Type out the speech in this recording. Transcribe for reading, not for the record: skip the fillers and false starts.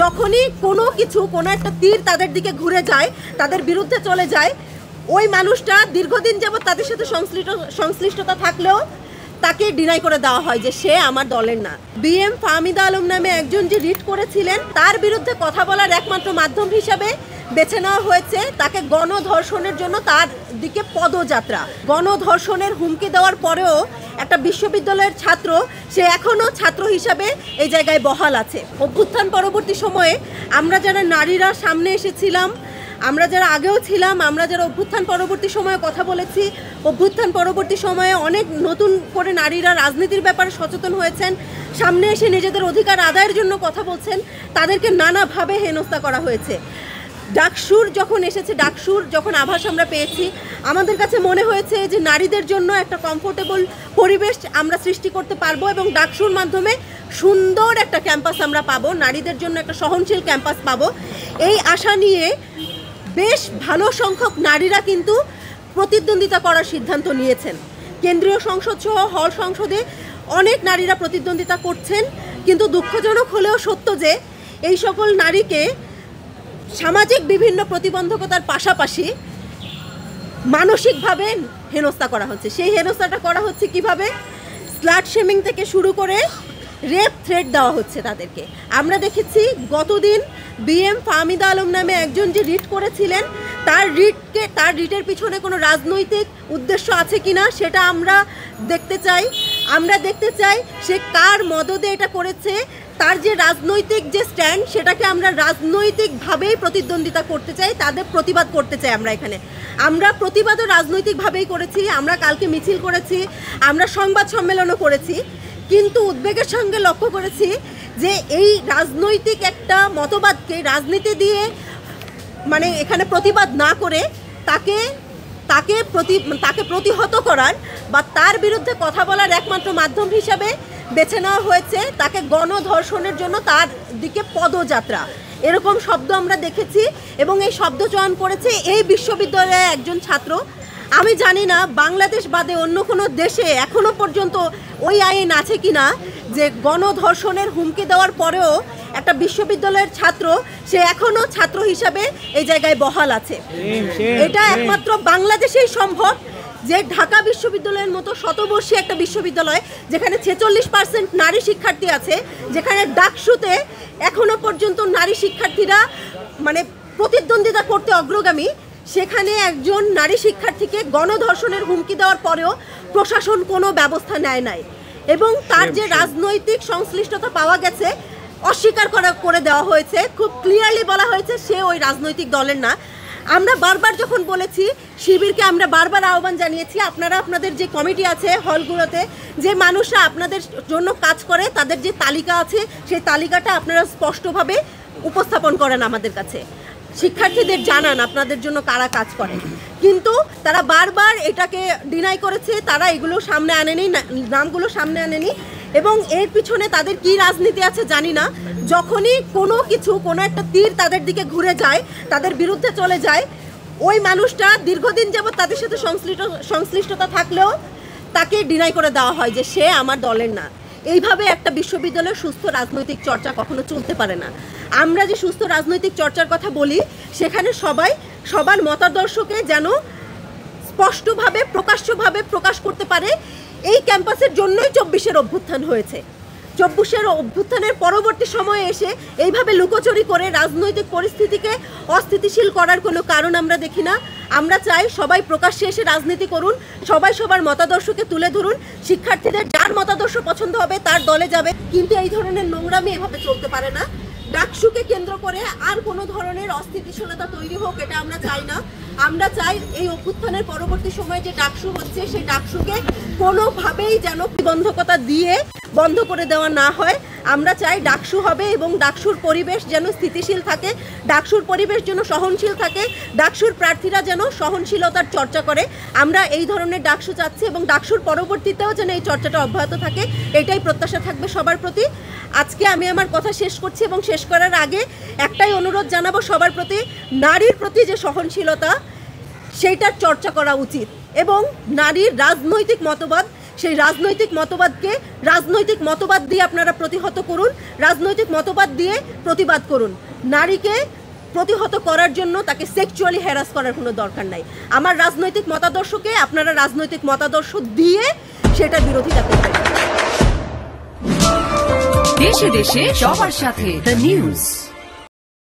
যখনই কোনো কিছু কোনো একটা তীর তাদের দিকে ঘুরে যায়, তাদের বিরুদ্ধে চলে যায়, ওই মানুষটা দীর্ঘদিন যাবত তাদের সাথে সংশ্লিষ্টতা থাকলেও তাকে ডিনাই করে দেওয়া হয় যে সে আমার দলের না। বিএম ফাহমিদা আলম নামে একজন যে রিট করেছিলেন, তার বিরুদ্ধে কথা বলার একমাত্র মাধ্যম হিসাবে বেছে নেওয়া হয়েছে তাকে গণধর্ষণের জন্য তার দিকে পদযাত্রা। গণধর্ষণের হুমকি দেওয়ার পরেও একটা বিশ্ববিদ্যালয়ের ছাত্র, সে এখনও ছাত্র হিসাবে এই জায়গায় বহাল আছে। অভ্যুত্থান পরবর্তী সময়ে আমরা যারা নারীরা সামনে এসেছিলাম, আমরা যারা আগেও ছিলাম, আমরা যারা অভ্যুত্থান পরবর্তী সময়ে কথা বলেছি, অভ্যুত্থান পরবর্তী সময়ে অনেক নতুন করে নারীরা রাজনীতির ব্যাপারে সচেতন হয়েছেন, সামনে এসে নিজেদের অধিকার আদায়ের জন্য কথা বলছেন, তাদেরকে নানাভাবে হেনস্থা করা হয়েছে। ডাকসুর যখন এসেছে, ডাকসুর যখন আভাস আমরা পেয়েছি, আমাদের কাছে মনে হয়েছে যে নারীদের জন্য একটা কমফোর্টেবল পরিবেশ আমরা সৃষ্টি করতে পারবো এবং ডাকসুর মাধ্যমে সুন্দর একটা ক্যাম্পাস আমরা পাবো, নারীদের জন্য একটা সহনশীল ক্যাম্পাস পাবো। এই আশা নিয়ে বেশ ভালো সংখ্যক নারীরা কিন্তু প্রতিদ্বন্দ্বিতা করার সিদ্ধান্ত নিয়েছেন। কেন্দ্রীয় সংসদ সহ হল সংসদে অনেক নারীরা প্রতিদ্বন্দ্বিতা করছেন, কিন্তু দুঃখজনক হলেও সত্য যে এই সকল নারীকে সামাজিক বিভিন্ন প্রতিবন্ধকতার পাশাপাশি মানসিকভাবে হেনস্থা করা হচ্ছে। সেই হেনস্থাটা করা হচ্ছে কিভাবে? স্লাট শেমিং থেকে শুরু করে রেপ থ্রেট দেওয়া হচ্ছে তাদেরকে। আমরা দেখেছি গতদিন বিএম ফাহমিদা আলম নামে একজন যে রিট করেছিলেন, তার রিটের পিছনে কোনো রাজনৈতিক উদ্দেশ্য আছে কিনা সেটা আমরা দেখতে চাই। সে কার মদদে এটা করেছে, তার যে রাজনৈতিক যে স্ট্যান্ড, সেটাকে আমরা রাজনৈতিকভাবেই প্রতিদ্বন্দ্বিতা করতে চাই, তাদের প্রতিবাদ করতে চাই। আমরা প্রতিবাদও রাজনৈতিকভাবেই করেছি, আমরা কালকে মিছিল করেছি, আমরা সংবাদ সম্মেলনও করেছি, কিন্তু উদ্বেগের সঙ্গে লক্ষ্য করেছি যে এই রাজনৈতিক একটা মতবাদকে রাজনীতি দিয়ে মানে এখানে প্রতিবাদ না করে তাকে প্রতিহত করার বা তার বিরুদ্ধে কথা বলার একমাত্র মাধ্যম হিসাবে বেছে নেওয়া হয়েছে তাকে গণধর্ষণের জন্য তার দিকে পদযাত্রা। এরকম শব্দ আমরা দেখেছি এবং এই শব্দ চয়ন করেছে এই বিশ্ববিদ্যালয়ের একজন ছাত্র। আমি জানি না বাংলাদেশ বাদে অন্য কোনো দেশে এখনো পর্যন্ত ওই আইন আছে কিনা যে গণধর্ষণের হুমকি দেওয়ার পরেও একটা বিশ্ববিদ্যালয়ের ছাত্র, সে এখনো ছাত্র হিসাবে এই জায়গায় বহাল আছে। এটা একমাত্র বাংলাদেশেই সম্ভব যে ঢাকা বিশ্ববিদ্যালয়ের মতো শতবর্ষী একটা বিশ্ববিদ্যালয়, যেখানে 46% নারী শিক্ষার্থী আছে, যেখানে ডাকসুতে এখনো পর্যন্ত নারী শিক্ষার্থীরা মানে প্রতিদ্বন্দ্বিতা করতে অগ্রগামী, সেখানে একজন নারী শিক্ষার্থীকে গণধর্ষণের হুমকি দেওয়ার পরেও প্রশাসন কোনো ব্যবস্থা নেয় নাই এবং তার যে রাজনৈতিক সংশ্লিষ্টতা পাওয়া গেছে অস্বীকার করে দেওয়া হয়েছে। খুব ক্লিয়ারলি বলা হয়েছে সে ওই রাজনৈতিক দলের না। আমরা বারবার যখন বলেছি, শিবিরকে আমরা বারবার আহ্বান জানিয়েছি, আপনারা আপনাদের যে কমিটি আছে হলগুলোতে, যে মানুষরা আপনাদের জন্য কাজ করে তাদের যে তালিকা আছে সেই তালিকাটা আপনারা স্পষ্টভাবে উপস্থাপন করেন আমাদের কাছে, শিক্ষার্থীদের জানান আপনাদের জন্য কারা কাজ করে। কিন্তু তারা বারবার এটাকে ডিনাই করেছে, তারা এগুলো সামনে আনেনি, নামগুলো সামনে আনেনি এবং এর পিছনে তাদের কি রাজনীতি আছে জানি না। যখনই কোনো একটা তীর তাদের দিকে ঘুরে যায়, তাদের বিরুদ্ধে চলে যায়, ওই মানুষটা দীর্ঘদিন যাবত তাদের সাথে সংশ্লিষ্টতা থাকলেও তাকে ডিনাই করে দেওয়া হয় যে সে আমার দলের না। এইভাবে একটা বিশ্ববিদ্যালয়ের সুস্থ রাজনৈতিক চর্চা কখনো চলতে পারে না। আমরা যে সুস্থ রাজনৈতিক চর্চার কথা বলি, সেখানে সবার মতাদর্শকে যেন স্পষ্টভাবে প্রকাশ্যভাবে প্রকাশ করতে পারে। এই ক্যাম্পাসের জন্যই 24-এর অভ্যুত্থান হয়েছে। 24-এর অভ্যুত্থানের পরবর্তী সময়ে এসে এইভাবে লুকোচুরি করে রাজনৈতিক পরিস্থিতিকে অস্থিতিশীল করার কোনো কারণ আমরা দেখি না। আমরা চাই সবাই প্রকাশ্যে এসে রাজনীতি করুন, সবাই সবার মতাদর্শকে তুলে ধরুন, শিক্ষার্থীদের যার মতাদর্শ পছন্দ হবে তার দলে যাবে, কিন্তু এই ধরনের নোংরামি এভাবে চলতে পারে না। ডাকসুকে কেন্দ্র করে আর কোনো ধরনের অস্থিতিশীলতা তৈরি হোক, এটা আমরা চাই না। আমরা চাই এই অভ্যুত্থানের পরবর্তী সময়ে যে ডাকসু হচ্ছে, সেই ডাকসুকে কোনোভাবেই যেন প্রতিবন্ধকতা দিয়ে বন্ধ করে দেওয়া না হয়। আমরা চাই ডাকসু হবে এবং ডাকসুর পরিবেশ যেন স্থিতিশীল থাকে, ডাকসুর পরিবেশ যেন সহনশীল থাকে, ডাকসুর প্রার্থীরা যেন সহনশীলতার চর্চা করে। আমরা এই ধরনের ডাকসু চাচ্ছি এবং ডাকসুর পরবর্তীতেও যেন এই চর্চাটা অব্যাহত থাকে, এটাই প্রত্যাশা থাকবে সবার প্রতি। আজকে আমি আমার কথা শেষ করছি এবং শেষ করার আগে একটাই অনুরোধ জানাবো সবার প্রতি, নারীর প্রতি যে সহনশীলতা সেইটার চর্চা করা উচিত এবং নারীর রাজনৈতিক মতবাদ সেই রাজনৈতিক মতবাদকে রাজনৈতিক মতবাদ দিয়ে আপনারা প্রতিহত করুন, রাজনৈতিক মতবাদ দিয়ে প্রতিবাদ করুন। নারীকে প্রতিহত করার জন্য তাকে সেক্সুয়ালি হ্যারাস করার কোনো দরকার নাই। আমার রাজনৈতিক মতাদর্শকে আপনারা রাজনৈতিক মতাদর্শ দিয়ে সেটা বিরোধিতা করবেন। দেশে দেশে সবার সাথে দ্য নিউজ।